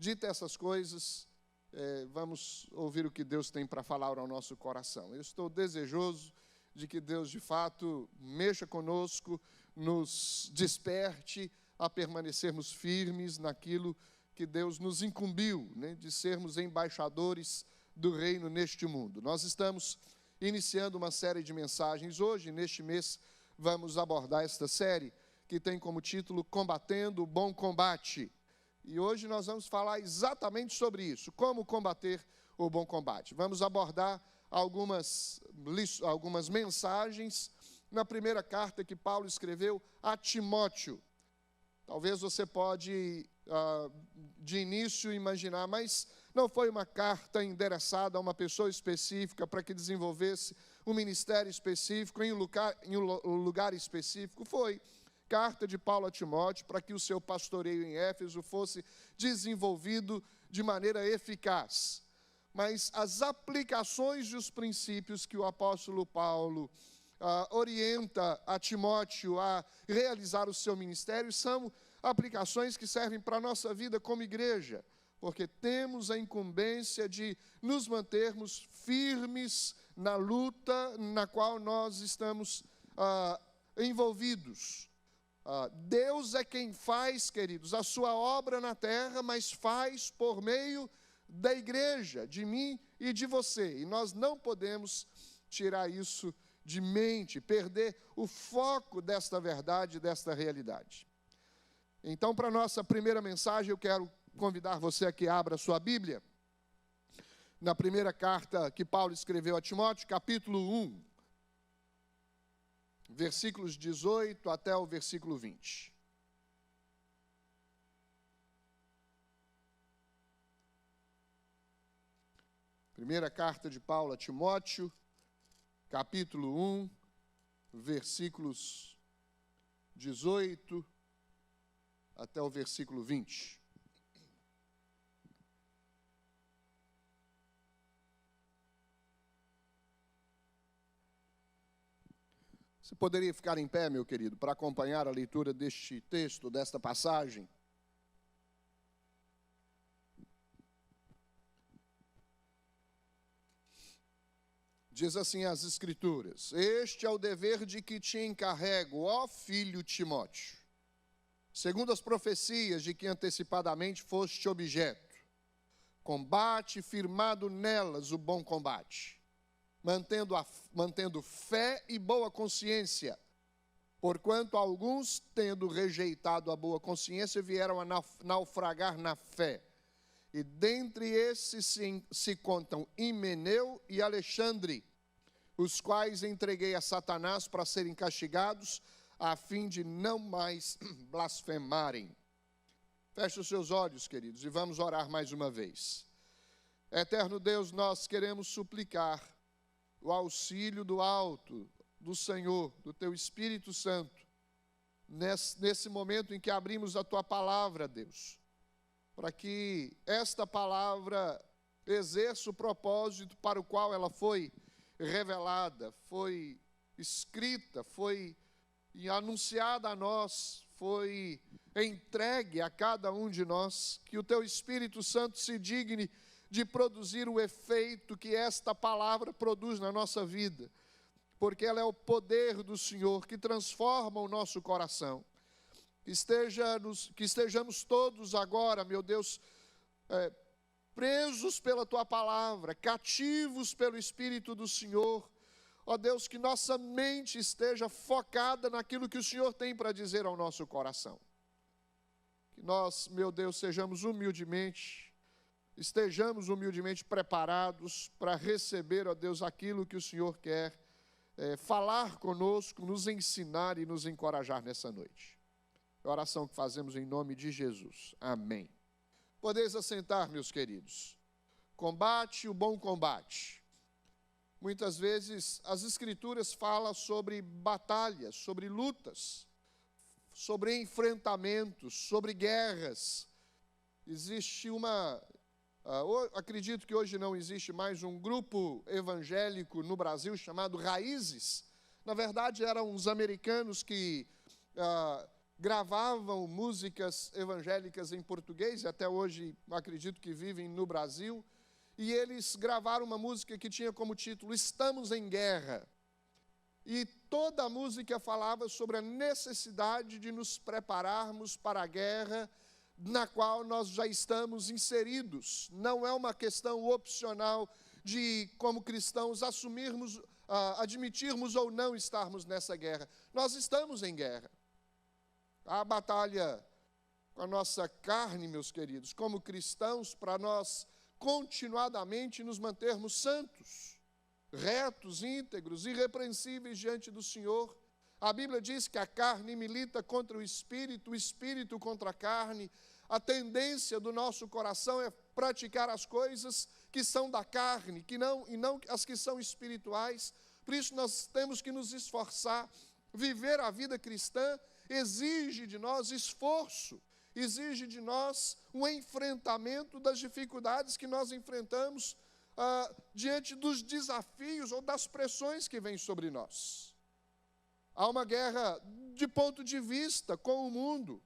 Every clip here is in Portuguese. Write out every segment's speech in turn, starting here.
Dita essas coisas, vamos ouvir o que Deus tem para falar ao nosso coração. Eu estou desejoso de que Deus, de fato, mexa conosco, nos desperte a permanecermos firmes naquilo que Deus nos incumbiu, né, de sermos embaixadores do reino neste mundo. Nós estamos iniciando uma série de mensagens hoje. Neste mês, vamos abordar esta série que tem como título Combatendo o Bom Combate. E hoje nós vamos falar exatamente sobre isso, como combater o bom combate. Vamos abordar algumas mensagens na primeira carta que Paulo escreveu a Timóteo. Talvez você pode, de início, imaginar, mas não foi uma carta endereçada a uma pessoa específica para que desenvolvesse um ministério específico em um lugar específico. Foi carta de Paulo a Timóteo para que o seu pastoreio em Éfeso fosse desenvolvido de maneira eficaz. Mas as aplicações e os princípios que o apóstolo Paulo orienta a Timóteo a realizar o seu ministério são aplicações que servem para a nossa vida como igreja, porque temos a incumbência de nos mantermos firmes na luta na qual nós estamos envolvidos. Deus é quem faz, queridos, a sua obra na terra, mas faz por meio da igreja, de mim e de você. E nós não podemos tirar isso de mente, perder o foco desta verdade, desta realidade. Então, para a nossa primeira mensagem, eu quero convidar você a que abra a sua Bíblia, na primeira carta que Paulo escreveu a Timóteo, capítulo 1, versículos 18 até o versículo 20. Primeira carta de Paulo a Timóteo, capítulo 1, versículos 18 até o versículo 20. Você poderia ficar em pé, meu querido, para acompanhar a leitura deste texto, desta passagem? Diz assim as Escrituras: Este é o dever de que te encarrego, ó filho Timóteo, segundo as profecias de que antecipadamente foste objeto. Combate firmado nelas o bom combate, mantendo fé e boa consciência, porquanto alguns, tendo rejeitado a boa consciência, vieram a naufragar na fé. E dentre esses se contam Himeneu e Alexandre, os quais entreguei a Satanás para serem castigados, a fim de não mais blasfemarem. Feche os seus olhos, queridos, e vamos orar mais uma vez. Eterno Deus, nós queremos suplicar o auxílio do alto, do Senhor, do Teu Espírito Santo, nesse momento em que abrimos a Tua palavra, Deus, para que esta palavra exerça o propósito para o qual ela foi revelada, foi escrita, foi anunciada a nós, foi entregue a cada um de nós, que o Teu Espírito Santo se digne de produzir o efeito que esta palavra produz na nossa vida, porque ela é o poder do Senhor que transforma o nosso coração. Que estejamos todos agora, meu Deus, presos pela Tua palavra, cativos pelo Espírito do Senhor. Ó Deus, que nossa mente esteja focada naquilo que o Senhor tem para dizer ao nosso coração. Que nós, meu Deus, estejamos humildemente preparados para receber, ó Deus, aquilo que o Senhor quer falar conosco, nos ensinar e nos encorajar nessa noite. É a oração que fazemos em nome de Jesus. Amém. Podeis assentar, meus queridos. Combate o bom combate. Muitas vezes as Escrituras falam sobre batalhas, sobre lutas, sobre enfrentamentos, sobre guerras. Existe acredito que hoje não existe mais um grupo evangélico no Brasil chamado Raízes. Na verdade, eram uns americanos que gravavam músicas evangélicas em português, e até hoje acredito que vivem no Brasil, e eles gravaram uma música que tinha como título Estamos em Guerra. E toda a música falava sobre a necessidade de nos prepararmos para a guerra na qual nós já estamos inseridos. Não é uma questão opcional de, como cristãos, admitirmos ou não estarmos nessa guerra. Nós estamos em guerra. A batalha com a nossa carne, meus queridos, como cristãos, para nós continuadamente nos mantermos santos, retos, íntegros, irrepreensíveis diante do Senhor. A Bíblia diz que a carne milita contra o espírito contra a carne. A tendência do nosso coração é praticar as coisas que são da carne, e não as que são espirituais. Por isso nós temos que nos esforçar. Viver a vida cristã exige de nós esforço, exige de nós um enfrentamento das dificuldades que nós enfrentamos diante dos desafios ou das pressões que vêm sobre nós. Há uma guerra de ponto de vista com o mundo,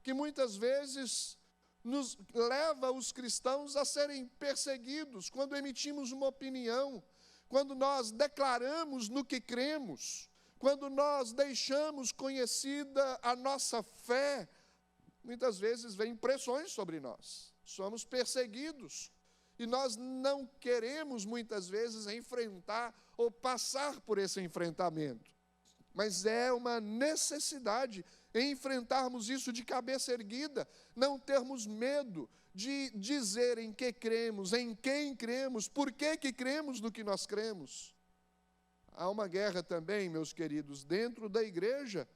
que muitas vezes nos leva os cristãos a serem perseguidos quando emitimos uma opinião, quando nós declaramos no que cremos, quando nós deixamos conhecida a nossa fé. Muitas vezes vem pressões sobre nós, somos perseguidos, e nós não queremos muitas vezes enfrentar ou passar por esse enfrentamento. Mas é uma necessidade enfrentarmos isso de cabeça erguida, não termos medo de dizer em que cremos, em quem cremos, por que cremos no que nós cremos. Há uma guerra também, meus queridos, dentro da igreja,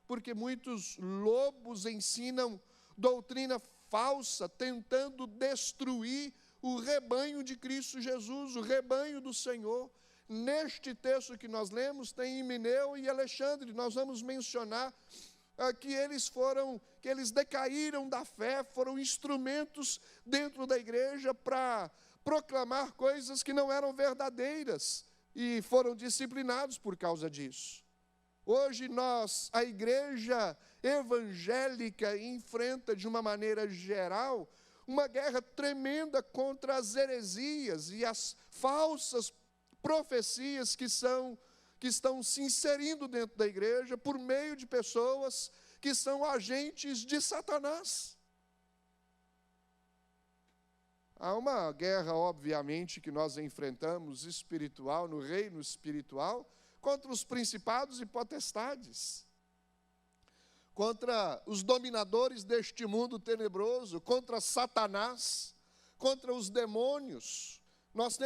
porque muitos lobos ensinam doutrina falsa, tentando destruir o rebanho de Cristo Jesus, o rebanho do Senhor. Neste texto que nós lemos, tem Himeneu e Alexandre. Nós vamos mencionar que eles decaíram da fé, foram instrumentos dentro da igreja para proclamar coisas que não eram verdadeiras, e foram disciplinados por causa disso. Hoje a igreja evangélica enfrenta de uma maneira geral uma guerra tremenda contra as heresias e as falsas profecias que estão se inserindo dentro da igreja por meio de pessoas que são agentes de Satanás. Há uma guerra, obviamente, que nós enfrentamos espiritual, no reino espiritual, contra os principados e potestades, contra os dominadores deste mundo tenebroso, contra Satanás, contra os demônios. Nós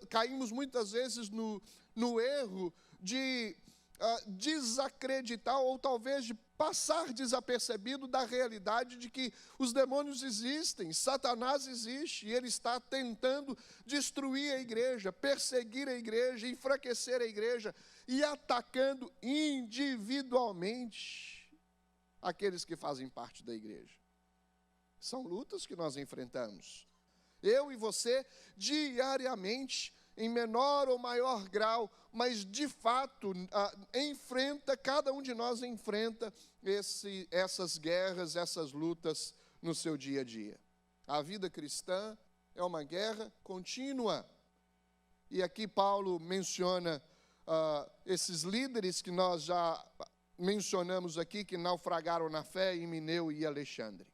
caímos muitas vezes no erro de desacreditar, ou talvez de passar desapercebido da realidade de que os demônios existem, Satanás existe, e ele está tentando destruir a igreja, perseguir a igreja, enfraquecer a igreja, e atacando individualmente aqueles que fazem parte da igreja. São lutas que nós enfrentamos. Eu e você, diariamente, em menor ou maior grau, mas de fato, cada um de nós enfrenta essas guerras, essas lutas no seu dia a dia. A vida cristã é uma guerra contínua. E aqui Paulo menciona esses líderes que nós já mencionamos aqui, que naufragaram na fé, Himeneu e Alexandre.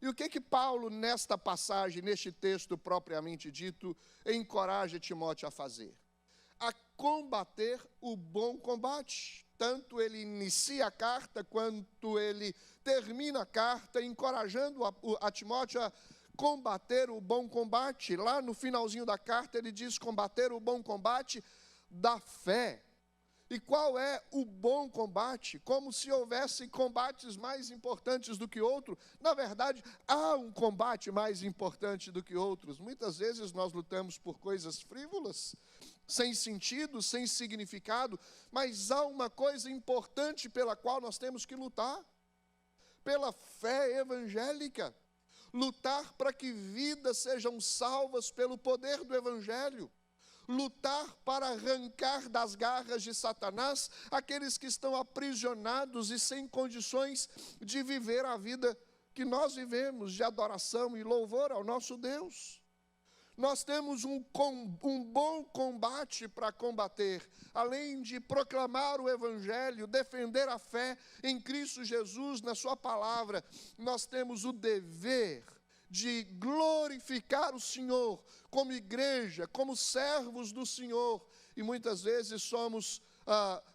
E o que Paulo, nesta passagem, neste texto propriamente dito, encoraja Timóteo a fazer? A combater o bom combate. Tanto ele inicia a carta, quanto ele termina a carta, encorajando a Timóteo a combater o bom combate. Lá no finalzinho da carta ele diz: combater o bom combate da fé. E qual é o bom combate? Como se houvesse combates mais importantes do que outro. Na verdade, há um combate mais importante do que outros. Muitas vezes nós lutamos por coisas frívolas, sem sentido, sem significado, mas há uma coisa importante pela qual nós temos que lutar. Pela fé evangélica. Lutar para que vidas sejam salvas pelo poder do Evangelho. lutar para arrancar das garras de Satanás aqueles que estão aprisionados e sem condições de viver a vida que nós vivemos, de adoração e louvor ao nosso Deus. Nós temos um bom combate para combater, além de proclamar o Evangelho, defender a fé em Cristo Jesus, na sua palavra, nós temos o dever de glorificar o Senhor como igreja, como servos do Senhor, e muitas vezes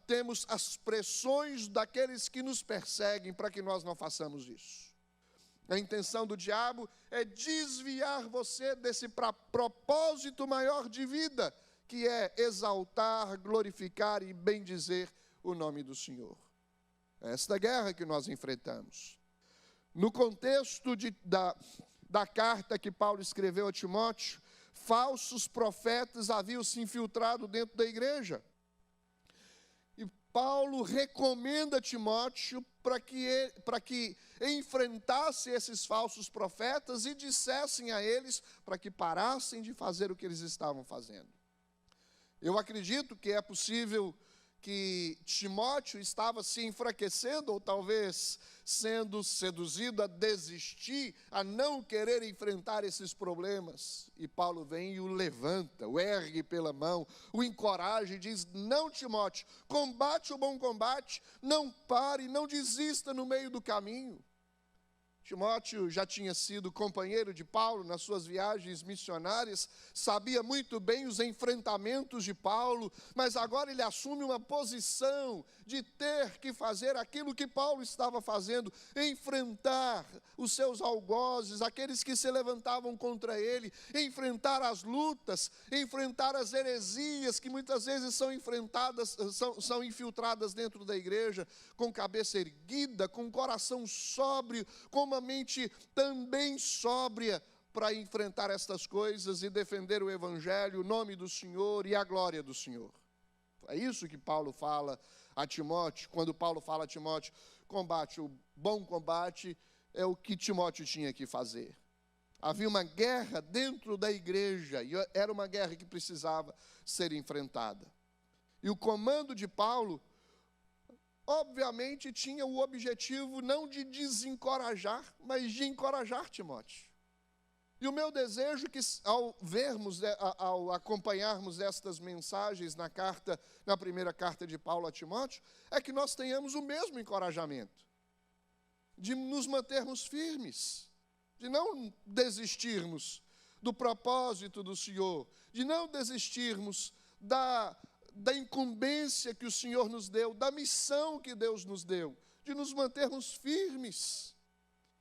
temos as pressões daqueles que nos perseguem para que nós não façamos isso. A intenção do diabo é desviar você desse propósito maior de vida, que é exaltar, glorificar e bendizer o nome do Senhor. É esta guerra que nós enfrentamos. No contexto da carta que Paulo escreveu a Timóteo, falsos profetas haviam se infiltrado dentro da igreja. E Paulo recomenda a Timóteo para que enfrentasse esses falsos profetas e dissessem a eles para que parassem de fazer o que eles estavam fazendo. Eu acredito que é possível que Timóteo estava se enfraquecendo, ou talvez sendo seduzido a desistir, a não querer enfrentar esses problemas. E Paulo vem e o levanta, o ergue pela mão, o encoraja e diz: não, Timóteo, combate o bom combate, não pare, não desista no meio do caminho. Timóteo já tinha sido companheiro de Paulo nas suas viagens missionárias, sabia muito bem os enfrentamentos de Paulo, mas agora ele assume uma posição de ter que fazer aquilo que Paulo estava fazendo, enfrentar os seus algozes, aqueles que se levantavam contra ele, enfrentar as lutas, enfrentar as heresias que muitas vezes são infiltradas dentro da igreja, com cabeça erguida, com coração sóbrio, com uma mente também sóbria, para enfrentar estas coisas e defender o Evangelho, o nome do Senhor e a glória do Senhor. É isso que Paulo fala a Timóteo. Quando Paulo fala a Timóteo, combate o bom combate, é o que Timóteo tinha que fazer. Havia uma guerra dentro da igreja, e era uma guerra que precisava ser enfrentada. E o comando de Paulo, obviamente, tinha o objetivo não de desencorajar, mas de encorajar Timóteo. E o meu desejo é que, ao acompanharmos estas mensagens na primeira carta de Paulo a Timóteo, é que nós tenhamos o mesmo encorajamento, de nos mantermos firmes, de não desistirmos do propósito do Senhor, de não desistirmos da incumbência que o Senhor nos deu, da missão que Deus nos deu, de nos mantermos firmes.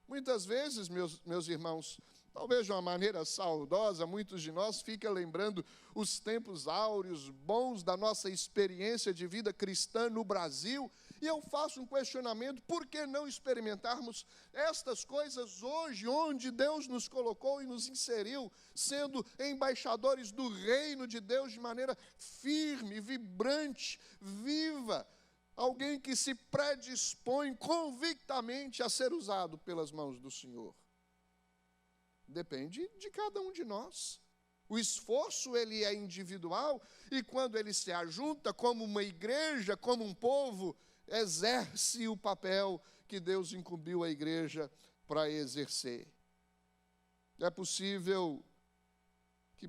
Muitas vezes, meus irmãos, talvez de uma maneira saudosa, muitos de nós ficam lembrando os tempos áureos, bons da nossa experiência de vida cristã no Brasil, e eu faço um questionamento: por que não experimentarmos estas coisas hoje, onde Deus nos colocou e nos inseriu, sendo embaixadores do reino de Deus de maneira firme, vibrante, viva, alguém que se predispõe convictamente a ser usado pelas mãos do Senhor? Depende de cada um de nós. O esforço, ele é individual, e quando ele se ajunta como uma igreja, como um povo, exerce o papel que Deus incumbiu a igreja para exercer. É possível que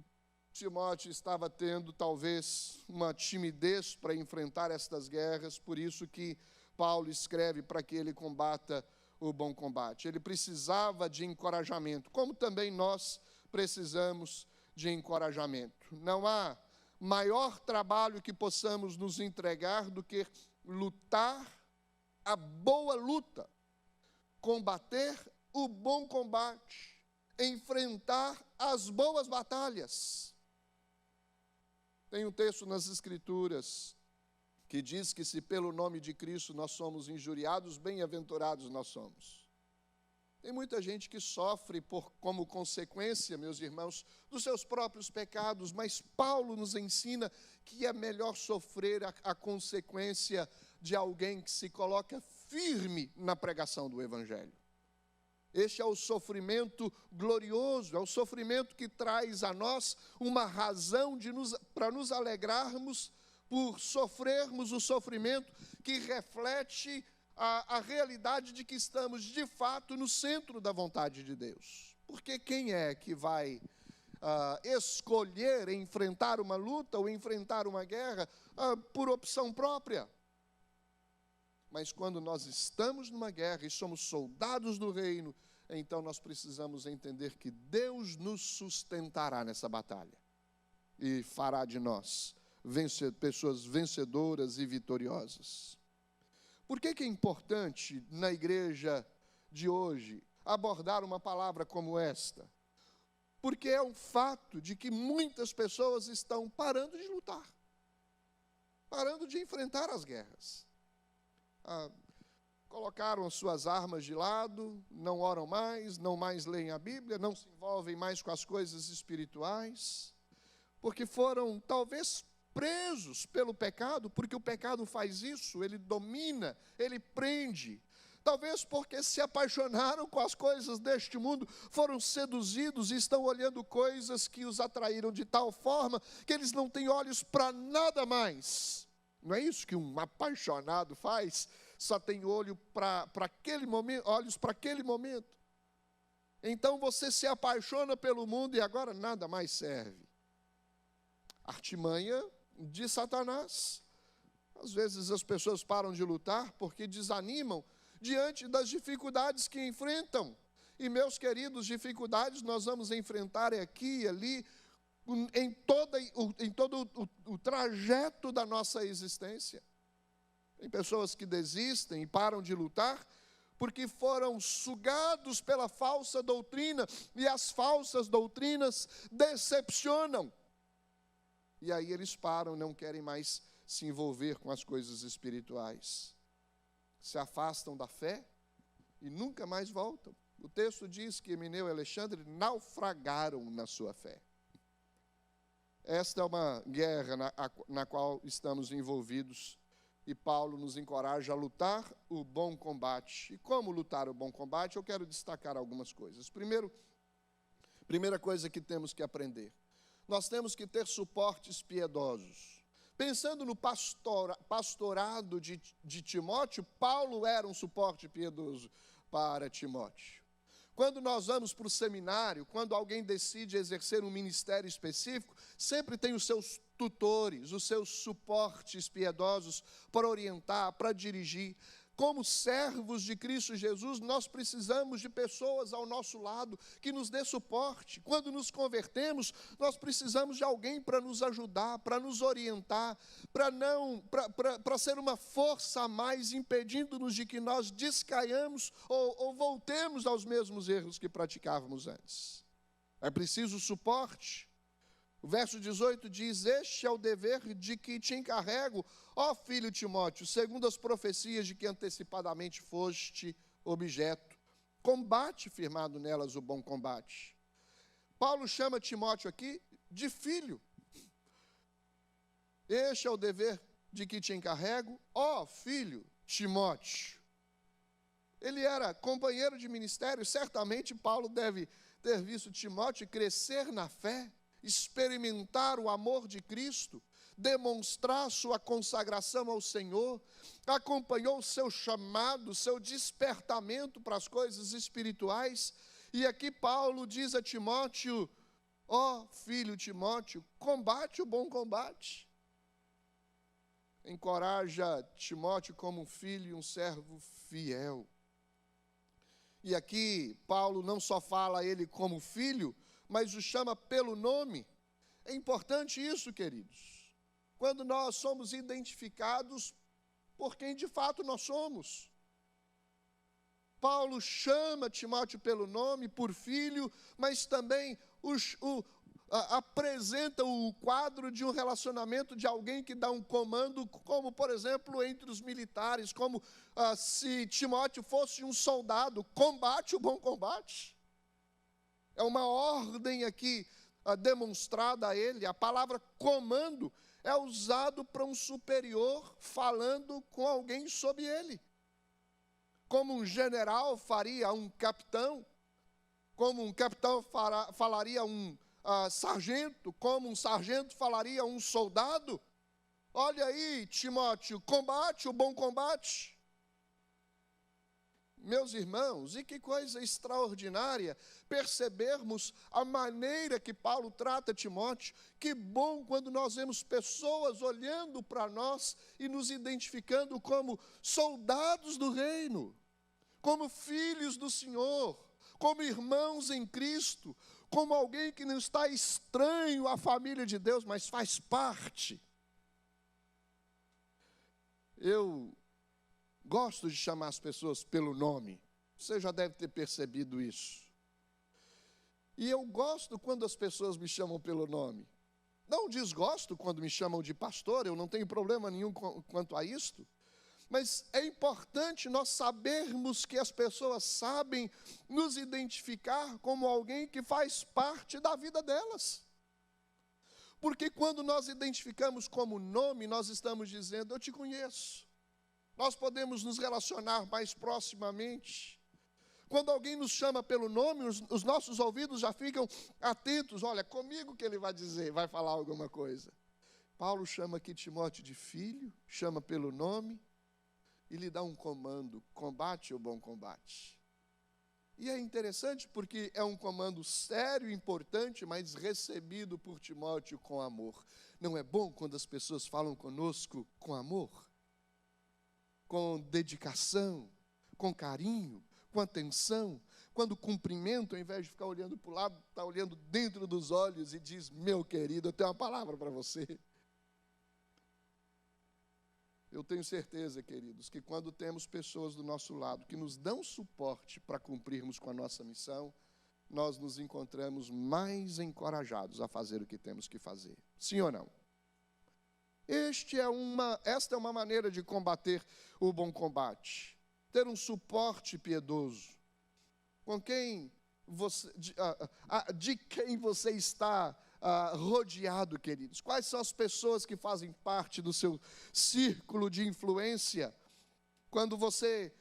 Timóteo estava tendo, talvez, uma timidez para enfrentar estas guerras, por isso que Paulo escreve para que ele combata o bom combate. Ele precisava de encorajamento, como também nós precisamos de encorajamento. Não há maior trabalho que possamos nos entregar do que lutar a boa luta, combater o bom combate, enfrentar as boas batalhas. Tem um texto nas Escrituras que diz que se pelo nome de Cristo nós somos injuriados, bem-aventurados nós somos. Tem muita gente que sofre como consequência, meus irmãos, dos seus próprios pecados, mas Paulo nos ensina que é melhor sofrer a consequência de alguém que se coloca firme na pregação do Evangelho. Este é o sofrimento glorioso, é o sofrimento que traz a nós uma razão para nos alegrarmos por sofrermos o sofrimento que reflete a realidade de que estamos, de fato, no centro da vontade de Deus. Porque quem é que vai escolher enfrentar uma luta ou enfrentar uma guerra por opção própria? Mas quando nós estamos numa guerra e somos soldados do reino, então nós precisamos entender que Deus nos sustentará nessa batalha e fará de nós pessoas vencedoras e vitoriosas. Por que é importante na igreja de hoje abordar uma palavra como esta? Porque é um fato de que muitas pessoas estão parando de lutar, parando de enfrentar as guerras. Colocaram as suas armas de lado, não oram mais, não mais leem a Bíblia, não se envolvem mais com as coisas espirituais, porque foram talvez presos pelo pecado, porque o pecado faz isso, ele domina, ele prende. Talvez porque se apaixonaram com as coisas deste mundo, foram seduzidos e estão olhando coisas que os atraíram de tal forma que eles não têm olhos para nada mais. Não é isso que um apaixonado faz? Só tem olho para aquele momento, olhos para aquele momento. Então você se apaixona pelo mundo e agora nada mais serve. Artimanha de Satanás. Às vezes as pessoas param de lutar porque desanimam diante das dificuldades que enfrentam. E, meus queridos, dificuldades nós vamos enfrentar aqui e ali, em todo o trajeto da nossa existência. Tem pessoas que desistem e param de lutar porque foram sugados pela falsa doutrina, e as falsas doutrinas decepcionam. E aí eles param, não querem mais se envolver com as coisas espirituais. Se afastam da fé e nunca mais voltam. O texto diz que Emineu e Alexandre naufragaram na sua fé. Esta é uma guerra na qual estamos envolvidos, e Paulo nos encoraja a lutar o bom combate. E como lutar o bom combate? Eu quero destacar algumas coisas. Primeira coisa que temos que aprender: nós temos que ter suportes piedosos. Pensando no pastorado de Timóteo, Paulo era um suporte piedoso para Timóteo. Quando nós vamos para o seminário, quando alguém decide exercer um ministério específico, sempre tem os seus tutores, os seus suportes piedosos para orientar, para dirigir. Como servos de Cristo Jesus, nós precisamos de pessoas ao nosso lado que nos dê suporte. Quando nos convertemos, nós precisamos de alguém para nos ajudar, para nos orientar, para ser uma força a mais, impedindo-nos de que nós descaiamos ou voltemos aos mesmos erros que praticávamos antes. É preciso suporte. O verso 18 diz: este é o dever de que te encarrego, ó filho Timóteo, segundo as profecias de que antecipadamente foste objeto. Combate firmado nelas o bom combate. Paulo chama Timóteo aqui de filho. Este é o dever de que te encarrego, ó filho Timóteo. Ele era companheiro de ministério, certamente Paulo deve ter visto Timóteo crescer na fé, experimentar o amor de Cristo, demonstrar sua consagração ao Senhor, acompanhou o seu chamado, seu despertamento para as coisas espirituais. E aqui Paulo diz a Timóteo: ó filho Timóteo, combate o bom combate. Encoraja Timóteo como um filho e um servo fiel. E aqui Paulo não só fala a ele como filho, mas o chama pelo nome. É importante isso, queridos. Quando nós somos identificados por quem de fato nós somos. Paulo chama Timóteo pelo nome, por filho, mas também apresenta o quadro de um relacionamento de alguém que dá um comando, como, por exemplo, entre os militares, como se Timóteo fosse um soldado: combate o bom combate. É uma ordem aqui demonstrada a ele. A palavra comando é usado para um superior falando com alguém sob ele. como um general faria a um capitão, como um capitão falaria a um sargento, como um sargento falaria a um soldado. Olha aí, Timóteo, combate o bom combate. Meus irmãos, e que coisa extraordinária percebermos a maneira que Paulo trata Timóteo. Que bom quando nós vemos pessoas olhando para nós e nos identificando como soldados do reino, como filhos do Senhor, como irmãos em Cristo, como alguém que não está estranho à família de Deus, mas faz parte. Eu gosto de chamar as pessoas pelo nome. Você já deve ter percebido isso. E eu gosto quando as pessoas me chamam pelo nome. Não desgosto quando me chamam de pastor, eu não tenho problema nenhum quanto a isto. Mas é importante nós sabermos que as pessoas sabem nos identificar como alguém que faz parte da vida delas. Porque quando nós identificamos como nome, nós estamos dizendo, eu te conheço. Nós podemos nos relacionar mais proximamente. Quando alguém nos chama pelo nome, os nossos ouvidos já ficam atentos. Olha, comigo que ele vai dizer, vai falar alguma coisa. Paulo chama aqui Timóteo de filho, chama pelo nome e lhe dá um comando: combate o bom combate. E é interessante porque é um comando sério e importante, mas recebido por Timóteo com amor. Não é bom quando as pessoas falam conosco com amor? Com dedicação, com carinho, com atenção. Quando cumprimento, ao invés de ficar olhando para o lado, está olhando dentro dos olhos e diz: meu querido, eu tenho uma palavra para você. Eu tenho certeza, queridos, que quando temos pessoas do nosso lado que nos dão suporte para cumprirmos com a nossa missão, nós nos encontramos mais encorajados a fazer o que temos que fazer. Sim ou não? Esta é uma maneira de combater o bom combate. Ter um suporte piedoso. De quem você está rodeado, queridos? Quais são as pessoas que fazem parte do seu círculo de influência? Quando você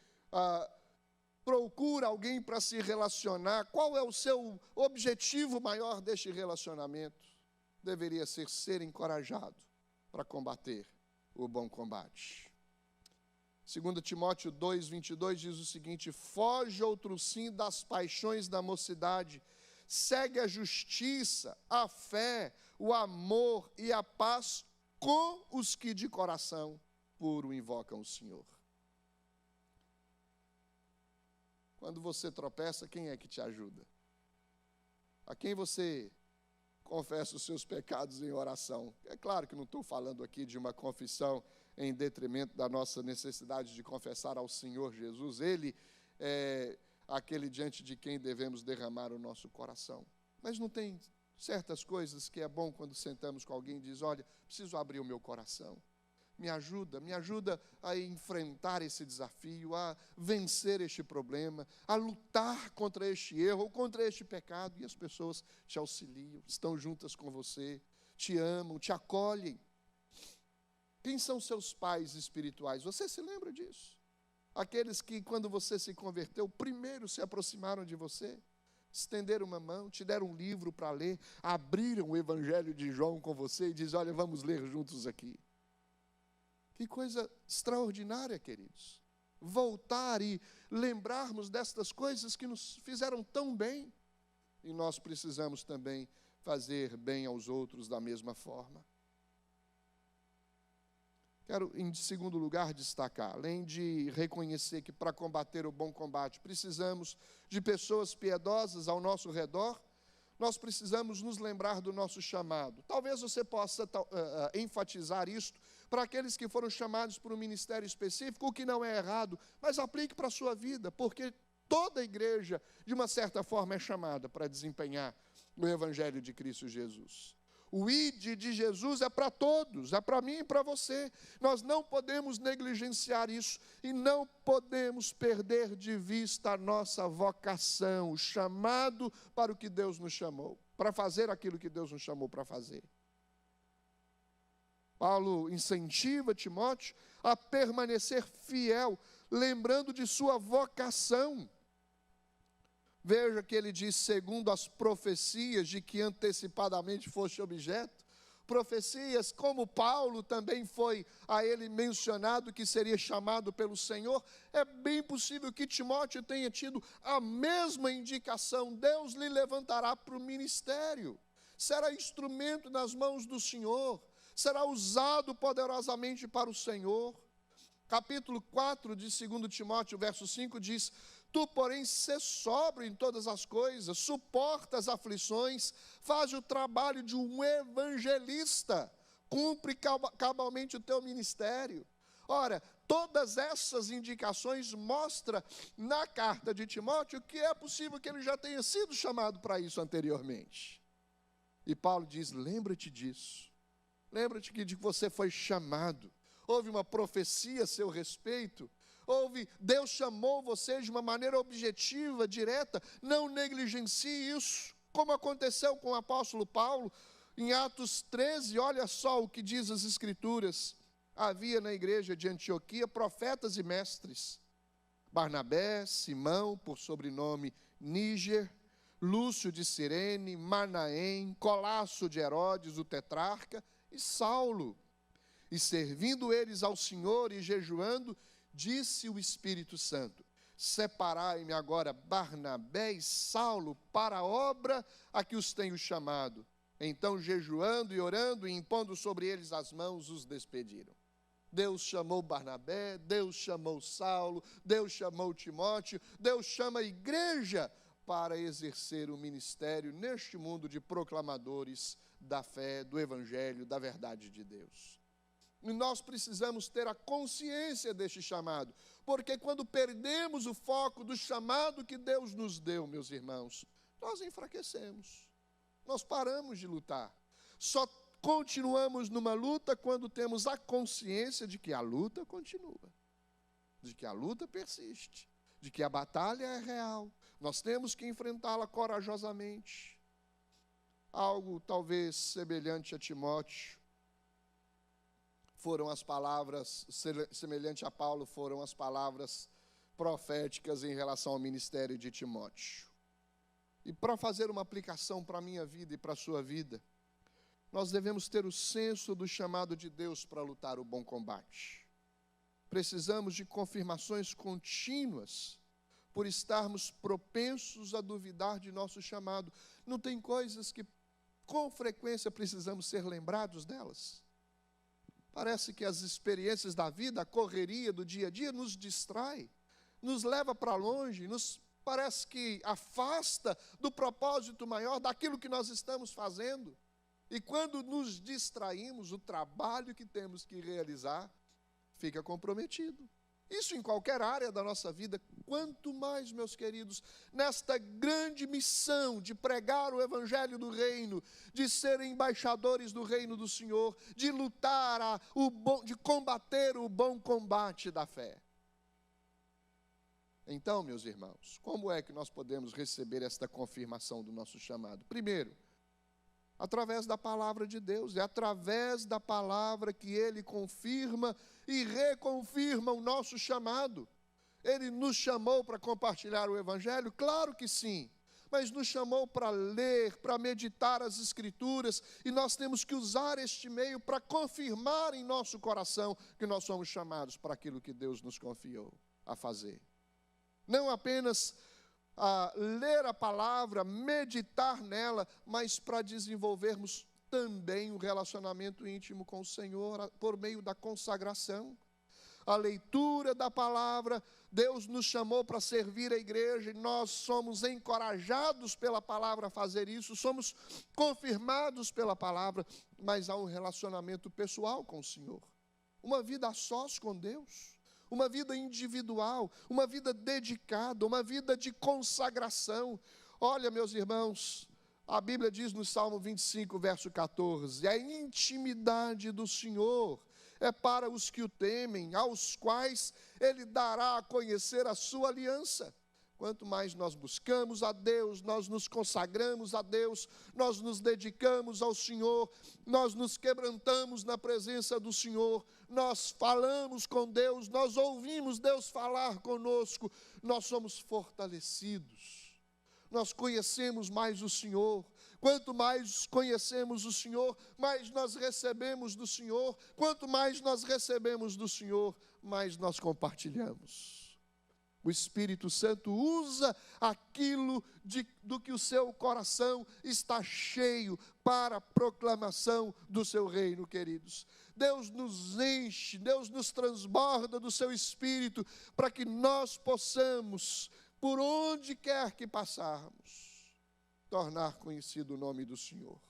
procura alguém para se relacionar, qual é o seu objetivo maior deste relacionamento? Deveria ser encorajado para combater o bom combate. 2 Timóteo 2:22 diz o seguinte: foge outro sim das paixões da mocidade, segue a justiça, a fé, o amor e a paz com os que de coração puro invocam o Senhor. Quando você tropeça, quem é que te ajuda? A quem você confessa os seus pecados em oração? É claro que não estou falando aqui de uma confissão em detrimento da nossa necessidade de confessar ao Senhor Jesus. Ele é aquele diante de quem devemos derramar o nosso coração. Mas não tem certas coisas que é bom quando sentamos com alguém e diz: olha, preciso abrir o meu coração. Me ajuda a enfrentar esse desafio, a vencer este problema, a lutar contra este erro ou contra este pecado. E as pessoas te auxiliam, estão juntas com você, te amam, te acolhem. Quem são seus pais espirituais? Você se lembra disso? Aqueles que, quando você se converteu, primeiro se aproximaram de você, estenderam uma mão, te deram um livro para ler, abriram o Evangelho de João com você e dizem: olha, vamos ler juntos aqui. Que coisa extraordinária, queridos. Voltar e lembrarmos destas coisas que nos fizeram tão bem. E nós precisamos também fazer bem aos outros da mesma forma. Quero, em segundo lugar, destacar, além de reconhecer que para combater o bom combate precisamos de pessoas piedosas ao nosso redor, nós precisamos nos lembrar do nosso chamado. Talvez você possa enfatizar isto para aqueles que foram chamados por um ministério específico, o que não é errado, mas aplique para a sua vida, porque toda a igreja, de uma certa forma, é chamada para desempenhar o Evangelho de Cristo Jesus. O ID de Jesus é para todos, é para mim e para você. Nós não podemos negligenciar isso e não podemos perder de vista a nossa vocação, o chamado para o que Deus nos chamou, para fazer aquilo que Deus nos chamou para fazer. Paulo incentiva Timóteo a permanecer fiel, lembrando de sua vocação. Veja que ele diz, segundo as profecias de que antecipadamente foste objeto. Profecias, como Paulo também foi a ele mencionado que seria chamado pelo Senhor, é bem possível que Timóteo tenha tido a mesma indicação. Deus lhe levantará para o ministério, será instrumento nas mãos do Senhor, será usado poderosamente para o Senhor. Capítulo 4 de 2 Timóteo, verso 5 diz, tu, porém, sê sóbrio em todas as coisas, suporta as aflições, faz o trabalho de um evangelista, cumpre cabalmente o teu ministério. Ora, todas essas indicações mostram na carta de Timóteo que é possível que ele já tenha sido chamado para isso anteriormente. E Paulo diz, lembra-te disso, lembra-te de que você foi chamado, houve uma profecia a seu respeito, Deus chamou você de uma maneira objetiva, direta, não negligencie isso, como aconteceu com o apóstolo Paulo, em Atos 13, olha só o que diz as Escrituras, havia na igreja de Antioquia profetas e mestres, Barnabé, Simão, por sobrenome Níger, Lúcio de Cirene, Manaém, Colasso de Herodes, o tetrarca, e Saulo, e servindo eles ao Senhor e jejuando, disse o Espírito Santo, separai-me agora Barnabé e Saulo para a obra a que os tenho chamado. Então, jejuando e orando e impondo sobre eles as mãos, os despediram. Deus chamou Barnabé, Deus chamou Saulo, Deus chamou Timóteo, Deus chama a igreja para exercer o ministério neste mundo de proclamadores da fé, do evangelho, da verdade de Deus. E nós precisamos ter a consciência deste chamado, porque quando perdemos o foco do chamado que Deus nos deu, meus irmãos, nós enfraquecemos, nós paramos de lutar. Só continuamos numa luta quando temos a consciência de que a luta continua, de que a luta persiste, de que a batalha é real. Nós temos que enfrentá-la corajosamente. Algo talvez semelhante a Timóteo, foram as palavras, semelhante a Paulo, foram as palavras proféticas em relação ao ministério de Timóteo. E para fazer uma aplicação para a minha vida e para a sua vida, nós devemos ter o senso do chamado de Deus para lutar o bom combate. Precisamos de confirmações contínuas, por estarmos propensos a duvidar de nosso chamado. Não tem coisas que com frequência precisamos ser lembrados delas? Parece que as experiências da vida, a correria do dia a dia nos distrai, nos leva para longe, parece que afasta do propósito maior, daquilo que nós estamos fazendo. E quando nos distraímos, o trabalho que temos que realizar fica comprometido. Isso em qualquer área da nossa vida, quanto mais, meus queridos, nesta grande missão de pregar o evangelho do reino, de ser embaixadores do reino do Senhor, de lutar, de combater o bom combate da fé. Então, meus irmãos, como é que nós podemos receber esta confirmação do nosso chamado? Primeiro, através da palavra de Deus, é através da palavra que Ele confirma e reconfirma o nosso chamado. Ele nos chamou para compartilhar o Evangelho? Claro que sim, mas nos chamou para ler, para meditar as Escrituras, e nós temos que usar este meio para confirmar em nosso coração que nós somos chamados para aquilo que Deus nos confiou a fazer. Não apenas ler a palavra, meditar nela, mas para desenvolvermos também um relacionamento íntimo com o Senhor por meio da consagração. A leitura da palavra, Deus nos chamou para servir a igreja e nós somos encorajados pela palavra a fazer isso, somos confirmados pela palavra, mas há um relacionamento pessoal com o Senhor, uma vida a sós com Deus, uma vida individual, uma vida dedicada, uma vida de consagração. Olha, meus irmãos, a Bíblia diz no Salmo 25, verso 14, a intimidade do Senhor é para os que o temem, aos quais Ele dará a conhecer a sua aliança. Quanto mais nós buscamos a Deus, nós nos consagramos a Deus, nós nos dedicamos ao Senhor, nós nos quebrantamos na presença do Senhor, nós falamos com Deus, nós ouvimos Deus falar conosco, nós somos fortalecidos, nós conhecemos mais o Senhor. Quanto mais conhecemos o Senhor, mais nós recebemos do Senhor. Quanto mais nós recebemos do Senhor, mais nós compartilhamos. O Espírito Santo usa aquilo do que o seu coração está cheio para a proclamação do seu reino, queridos. Deus nos enche, Deus nos transborda do seu Espírito para que nós possamos, por onde quer que passarmos, tornar conhecido o nome do Senhor.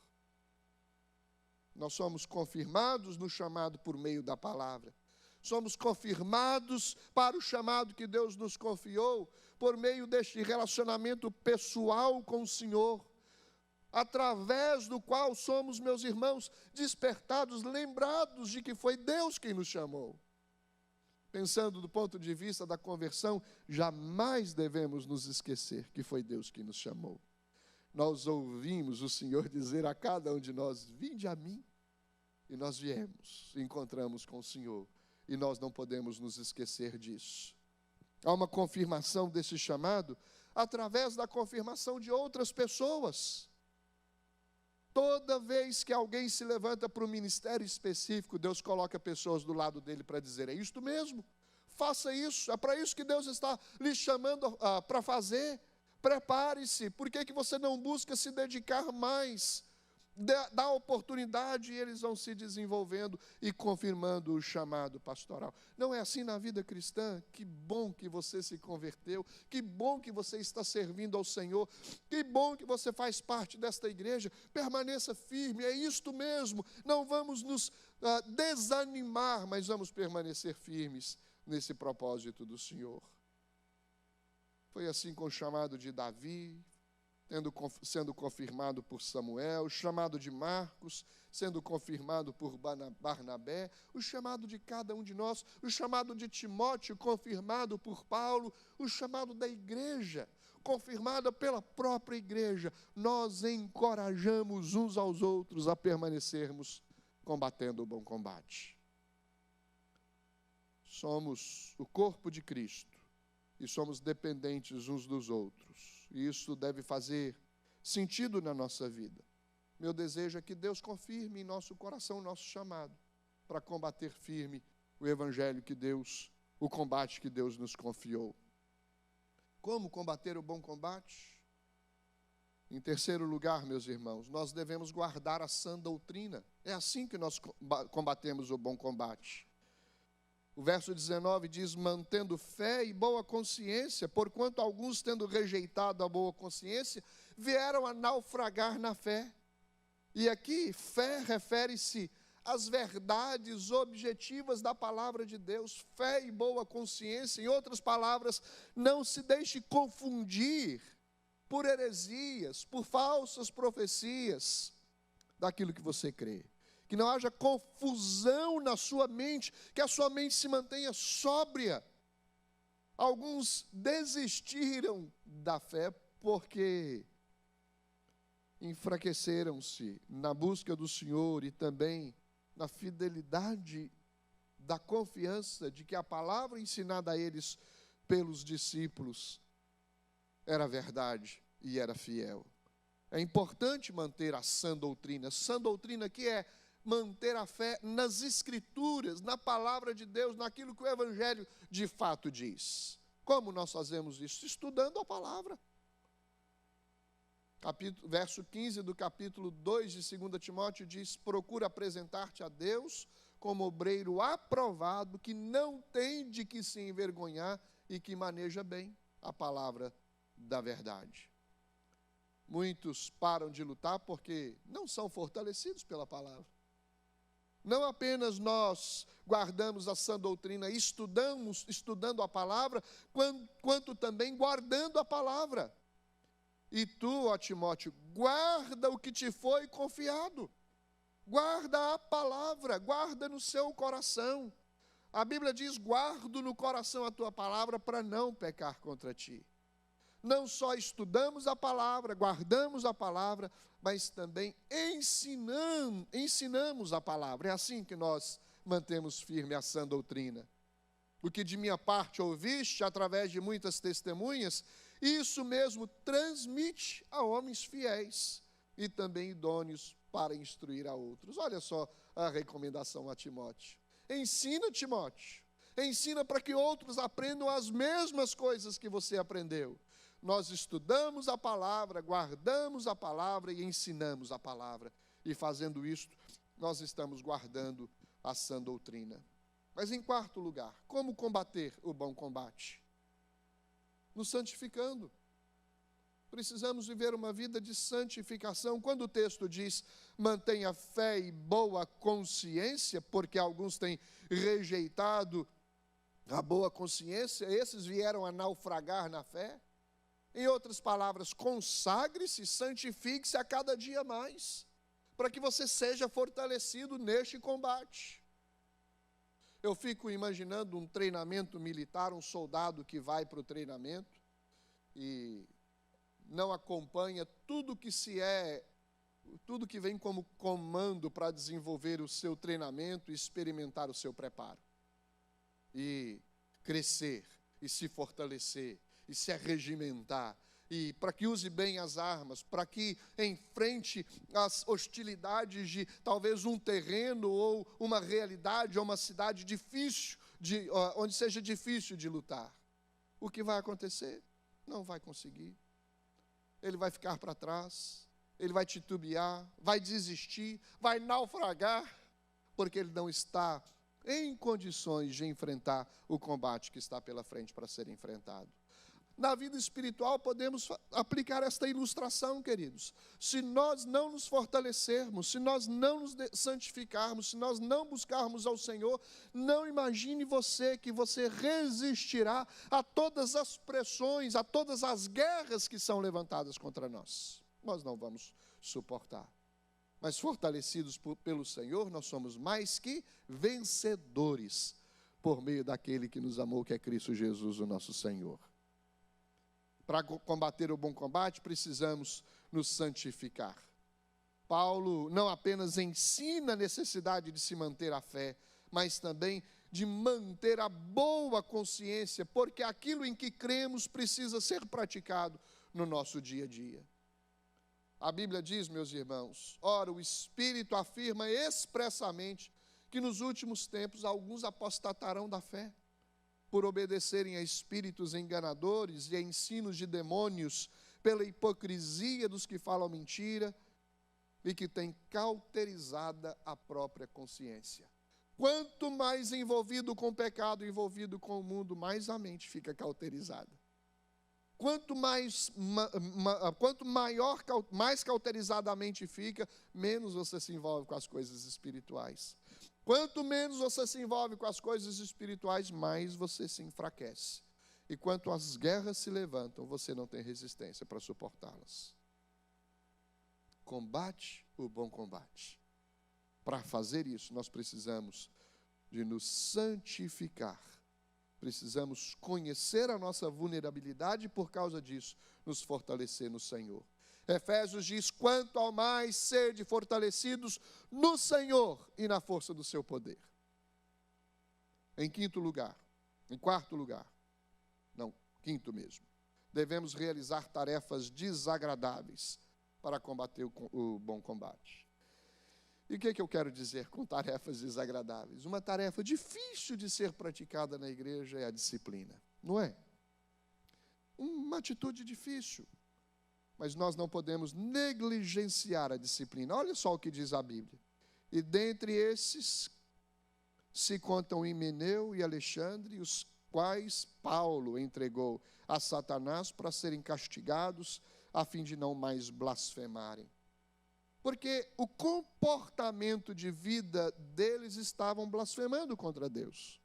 Nós somos confirmados no chamado por meio da palavra. Somos confirmados para o chamado que Deus nos confiou por meio deste relacionamento pessoal com o Senhor, através do qual somos, meus irmãos, despertados, lembrados de que foi Deus quem nos chamou. Pensando do ponto de vista da conversão, jamais devemos nos esquecer que foi Deus quem nos chamou. Nós ouvimos o Senhor dizer a cada um de nós: vinde a mim. E nós viemos, encontramos com o Senhor. E nós não podemos nos esquecer disso. Há uma confirmação desse chamado através da confirmação de outras pessoas. Toda vez que alguém se levanta para um ministério específico, Deus coloca pessoas do lado dele para dizer: é isto mesmo, faça isso, é para isso que Deus está lhe chamando para fazer. Prepare-se. Por que você não busca se dedicar mais? Dá oportunidade e eles vão se desenvolvendo e confirmando o chamado pastoral. Não é assim na vida cristã? Que bom que você se converteu, que bom que você está servindo ao Senhor, que bom que você faz parte desta igreja. Permaneça firme, é isto mesmo. Não vamos nos desanimar, mas vamos permanecer firmes nesse propósito do Senhor. Foi assim com o chamado de Davi, sendo confirmado por Samuel, o chamado de Marcos, sendo confirmado por Barnabé, o chamado de cada um de nós, o chamado de Timóteo, confirmado por Paulo, o chamado da igreja, confirmada pela própria igreja. Nós encorajamos uns aos outros a permanecermos combatendo o bom combate. Somos o corpo de Cristo e somos dependentes uns dos outros. E isso deve fazer sentido na nossa vida. Meu desejo é que Deus confirme em nosso coração o nosso chamado para combater firme o evangelho que Deus, o combate que Deus nos confiou. Como combater o bom combate? Em terceiro lugar, meus irmãos, nós devemos guardar a sã doutrina. É assim que nós combatemos o bom combate. O verso 19 diz: mantendo fé e boa consciência, porquanto alguns, tendo rejeitado a boa consciência, vieram a naufragar na fé. E aqui, fé refere-se às verdades objetivas da palavra de Deus. Fé e boa consciência, em outras palavras, não se deixe confundir por heresias, por falsas profecias daquilo que você crê. Que não haja confusão na sua mente, que a sua mente se mantenha sóbria. Alguns desistiram da fé porque enfraqueceram-se na busca do Senhor e também na fidelidade da confiança de que a palavra ensinada a eles pelos discípulos era verdade e era fiel. É importante manter a sã doutrina. Sã doutrina que é manter a fé nas Escrituras, na palavra de Deus, naquilo que o Evangelho de fato diz. Como nós fazemos isso? Estudando a palavra. Verso 15 do capítulo 2 de 2 Timóteo diz: procura apresentar-te a Deus como obreiro aprovado, que não tem de que se envergonhar e que maneja bem a palavra da verdade. Muitos param de lutar porque não são fortalecidos pela palavra. Não apenas nós guardamos a sã doutrina, estudando a palavra, quanto também guardando a palavra. E tu, ó Timóteo, guarda o que te foi confiado. Guarda a palavra, guarda no seu coração. A Bíblia diz: guardo no coração a tua palavra para não pecar contra ti. não só estudamos a palavra, guardamos a palavra, mas também ensinamos a palavra. É assim que nós mantemos firme a sã doutrina. O que de minha parte ouviste através de muitas testemunhas, isso mesmo transmite a homens fiéis e também idôneos para instruir a outros. Olha só a recomendação a Timóteo. Ensina, Timóteo. Ensina para que outros aprendam as mesmas coisas que você aprendeu. Nós estudamos a palavra, guardamos a palavra e ensinamos a palavra. E fazendo isto, nós estamos guardando a sã doutrina. Mas em quarto lugar, como combater o bom combate? Nos santificando. Precisamos viver uma vida de santificação. Quando o texto diz, mantenha fé e boa consciência, porque alguns têm rejeitado a boa consciência, esses vieram a naufragar na fé. Em outras palavras, consagre-se, santifique-se a cada dia mais, para que você seja fortalecido neste combate. Eu fico imaginando um treinamento militar, um soldado que vai para o treinamento e não acompanha tudo que vem como comando para desenvolver o seu treinamento e experimentar o seu preparo. E crescer, e se fortalecer, e se arregimentar, e para que use bem as armas, para que enfrente as hostilidades de talvez um terreno, ou uma realidade, ou uma cidade difícil, onde seja difícil de lutar. O que vai acontecer? Não vai conseguir. Ele vai ficar para trás, ele vai titubear, vai desistir, vai naufragar, porque ele não está em condições de enfrentar o combate que está pela frente para ser enfrentado. Na vida espiritual podemos aplicar esta ilustração, queridos. Se nós não nos fortalecermos, se nós não nos santificarmos, se nós não buscarmos ao Senhor, não imagine você que você resistirá a todas as pressões, a todas as guerras que são levantadas contra nós. Nós não vamos suportar. Mas fortalecidos pelo Senhor, nós somos mais que vencedores por meio daquele que nos amou, que é Cristo Jesus, o nosso Senhor. Para combater o bom combate, precisamos nos santificar. Paulo não apenas ensina a necessidade de se manter a fé, mas também de manter a boa consciência, porque aquilo em que cremos precisa ser praticado no nosso dia a dia. A Bíblia diz, meus irmãos, ora, o Espírito afirma expressamente que nos últimos tempos alguns apostatarão da fé, por obedecerem a espíritos enganadores e a ensinos de demônios, pela hipocrisia dos que falam mentira e que têm cauterizada a própria consciência. Quanto mais envolvido com o pecado, envolvido com o mundo, mais a mente fica cauterizada. Quanto mais cauterizada a mente fica, menos você se envolve com as coisas espirituais. Quanto menos você se envolve com as coisas espirituais, mais você se enfraquece. E quanto as guerras se levantam, você não tem resistência para suportá-las. Combate o bom combate. Para fazer isso, nós precisamos de nos santificar. Precisamos conhecer a nossa vulnerabilidade e, por causa disso, nos fortalecer no Senhor. Efésios diz, quanto ao mais sede fortalecidos no Senhor e na força do seu poder. Quinto lugar, devemos realizar tarefas desagradáveis para combater o bom combate. E o que eu quero dizer com tarefas desagradáveis? Uma tarefa difícil de ser praticada na igreja é a disciplina, não é? Uma atitude difícil. Mas nós não podemos negligenciar a disciplina. Olha só o que diz a Bíblia. E dentre esses se contam Himeneu e Alexandre, os quais Paulo entregou a Satanás para serem castigados, a fim de não mais blasfemarem. Porque o comportamento de vida deles estavam blasfemando contra Deus.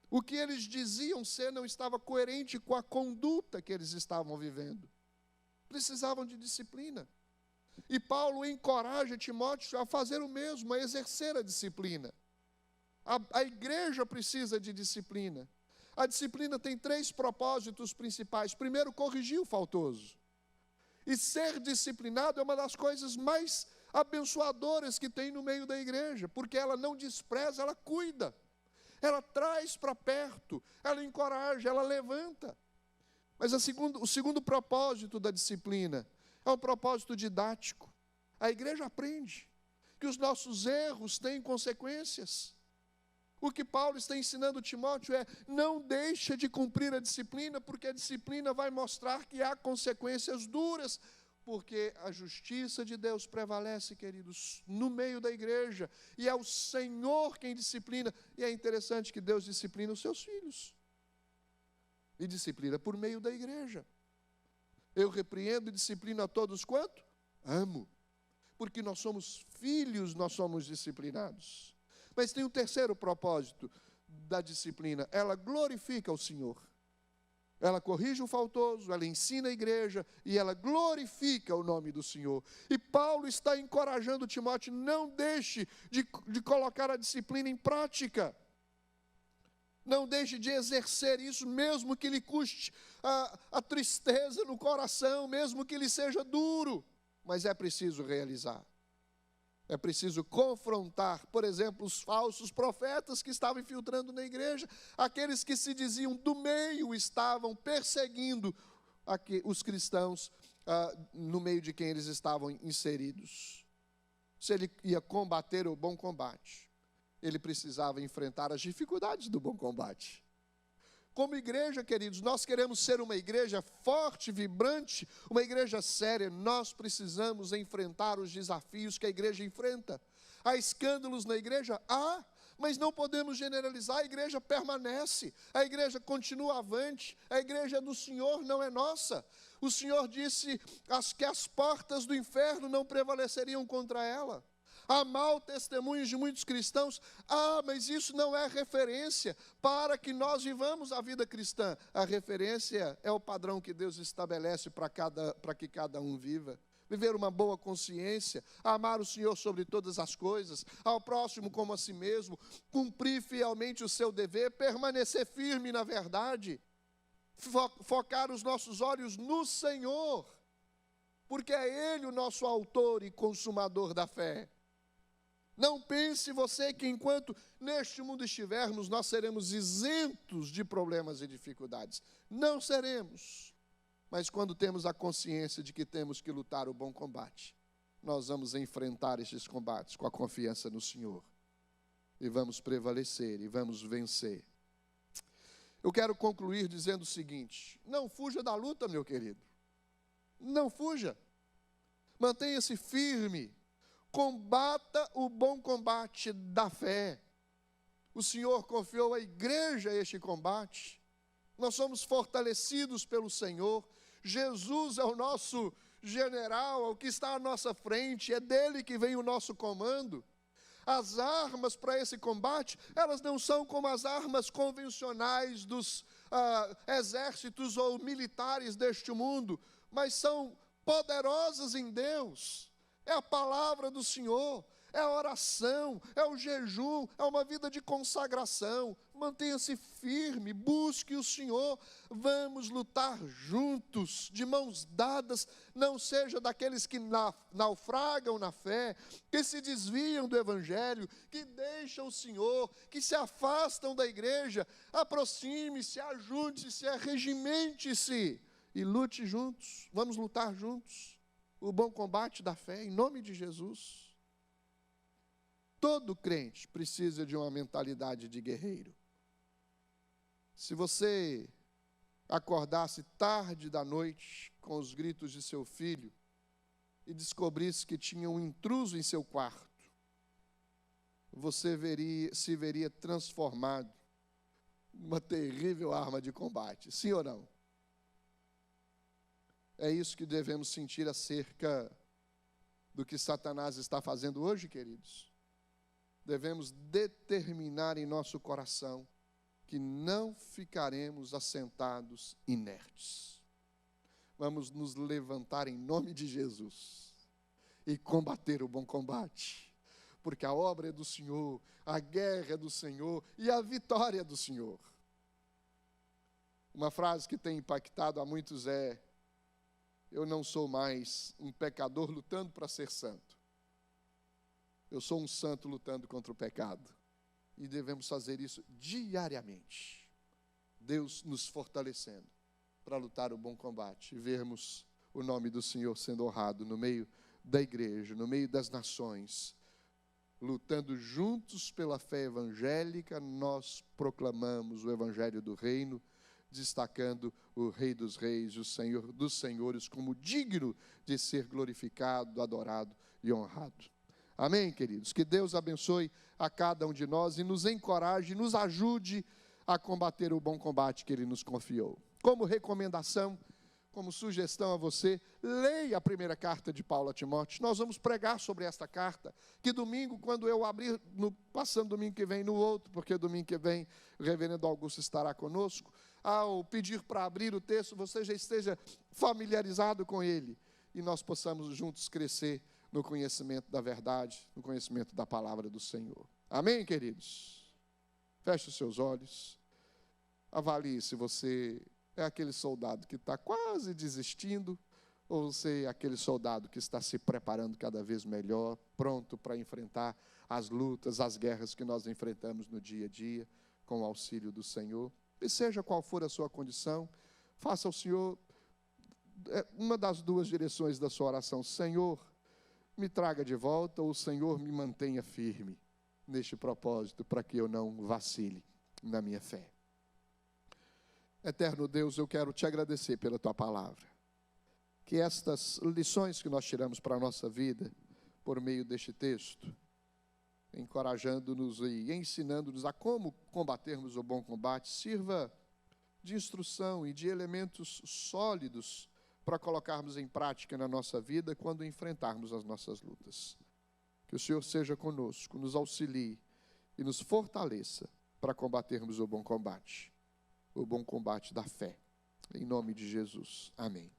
O que eles diziam ser não estava coerente com a conduta que eles estavam vivendo. Precisavam de disciplina. E Paulo encoraja Timóteo a fazer o mesmo, a exercer a disciplina. A igreja precisa de disciplina. A disciplina tem 3 propósitos principais. Primeiro, corrigir o faltoso. E ser disciplinado é uma das coisas mais abençoadoras que tem no meio da igreja, porque ela não despreza, ela cuida. Ela traz para perto, ela encoraja, ela levanta. Mas o segundo propósito da disciplina é um propósito didático. A igreja aprende que os nossos erros têm consequências. O que Paulo está ensinando Timóteo é: não deixa de cumprir a disciplina, porque a disciplina vai mostrar que há consequências duras, porque a justiça de Deus prevalece, queridos, no meio da igreja, e é o Senhor quem disciplina. E é interessante que Deus disciplina os seus filhos, e disciplina por meio da igreja. Eu repreendo e disciplino a todos quanto? Amo. Porque nós somos filhos, nós somos disciplinados. Mas tem um terceiro propósito da disciplina: ela glorifica o Senhor. Ela corrige o faltoso, ela ensina a igreja e ela glorifica o nome do Senhor. E Paulo está encorajando Timóteo: não deixe de colocar a disciplina em prática. Não deixe de exercer isso, mesmo que lhe custe a tristeza no coração, mesmo que lhe seja duro. Mas é preciso realizar. É preciso confrontar, por exemplo, os falsos profetas que estavam infiltrando na igreja. Aqueles que se diziam do meio estavam perseguindo os cristãos no meio de quem eles estavam inseridos. Se ele ia combater o bom combate, ele precisava enfrentar as dificuldades do bom combate. Como igreja, queridos, nós queremos ser uma igreja forte, vibrante, uma igreja séria. Nós precisamos enfrentar os desafios que a igreja enfrenta. Há escândalos na igreja? Há, mas não podemos generalizar. A igreja permanece, a igreja continua avante, a igreja do Senhor não é nossa. O Senhor disse que as portas do inferno não prevaleceriam contra ela. Há mau testemunhos de muitos cristãos. Mas isso não é referência para que nós vivamos a vida cristã. A referência é o padrão que Deus estabelece para que cada um viva. Viver uma boa consciência, amar o Senhor sobre todas as coisas, ao próximo como a si mesmo, cumprir fielmente o seu dever, permanecer firme na verdade, focar os nossos olhos no Senhor, porque é Ele o nosso autor e consumador da fé. Não pense você que enquanto neste mundo estivermos, nós seremos isentos de problemas e dificuldades. Não seremos. Mas quando temos a consciência de que temos que lutar o bom combate, nós vamos enfrentar estes combates com a confiança no Senhor. E vamos prevalecer, e vamos vencer. Eu quero concluir dizendo o seguinte: não fuja da luta, meu querido. Não fuja. Mantenha-se firme. Combata o bom combate da fé. O Senhor confiou à igreja este combate. Nós somos fortalecidos pelo Senhor. Jesus é o nosso general, é o que está à nossa frente, é dele que vem o nosso comando. As armas para esse combate, elas não são como as armas convencionais dos exércitos ou militares deste mundo, mas são poderosas em Deus. É a palavra do Senhor, é a oração, é o jejum, é uma vida de consagração. Mantenha-se firme, busque o Senhor. Vamos lutar juntos, de mãos dadas. Não seja daqueles que naufragam na fé, que se desviam do Evangelho, que deixam o Senhor, que se afastam da igreja. Aproxime-se, ajunte-se, arregimente-se e lute juntos. Vamos lutar juntos o bom combate da fé, em nome de Jesus. Todo crente precisa de uma mentalidade de guerreiro. Se você acordasse tarde da noite com os gritos de seu filho e descobrisse que tinha um intruso em seu quarto, você se veria transformado numa terrível arma de combate. Sim ou não? É isso que devemos sentir acerca do que Satanás está fazendo hoje, queridos. Devemos determinar em nosso coração que não ficaremos assentados inertes. Vamos nos levantar em nome de Jesus e combater o bom combate, porque a obra é do Senhor, a guerra é do Senhor e a vitória é do Senhor. Uma frase que tem impactado a muitos é: eu não sou mais um pecador lutando para ser santo. Eu sou um santo lutando contra o pecado. E devemos fazer isso diariamente. Deus nos fortalecendo para lutar o bom combate e vermos o nome do Senhor sendo honrado no meio da igreja, no meio das nações. Lutando juntos pela fé evangélica, nós proclamamos o evangelho do reino, destacando o Rei dos Reis, o Senhor dos Senhores, como digno de ser glorificado, adorado e honrado. Amém, queridos? Que Deus abençoe a cada um de nós e nos encoraje, nos ajude a combater o bom combate que Ele nos confiou. Como recomendação, como sugestão a você, leia a primeira carta de Paulo a Timóteo. Nós vamos pregar sobre esta carta, que domingo, quando eu abrir, passando domingo que vem no outro, porque domingo que vem o reverendo Augusto estará conosco, ao pedir para abrir o texto, você já esteja familiarizado com ele, e nós possamos juntos crescer no conhecimento da verdade, no conhecimento da palavra do Senhor. Amém, queridos? Feche os seus olhos, avalie se você é aquele soldado que está quase desistindo, ou você é aquele soldado que está se preparando cada vez melhor, pronto para enfrentar as lutas, as guerras que nós enfrentamos no dia a dia, com o auxílio do Senhor. E seja qual for a sua condição, faça ao Senhor uma das duas direções da sua oração: Senhor, me traga de volta, ou Senhor, me mantenha firme neste propósito, para que eu não vacile na minha fé. Eterno Deus, eu quero te agradecer pela tua palavra. Que estas lições que nós tiramos para a nossa vida, por meio deste texto, encorajando-nos e ensinando-nos a como combatermos o bom combate, sirva de instrução e de elementos sólidos para colocarmos em prática na nossa vida quando enfrentarmos as nossas lutas. Que o Senhor seja conosco, nos auxilie e nos fortaleça para combatermos o bom combate da fé. Em nome de Jesus. Amém.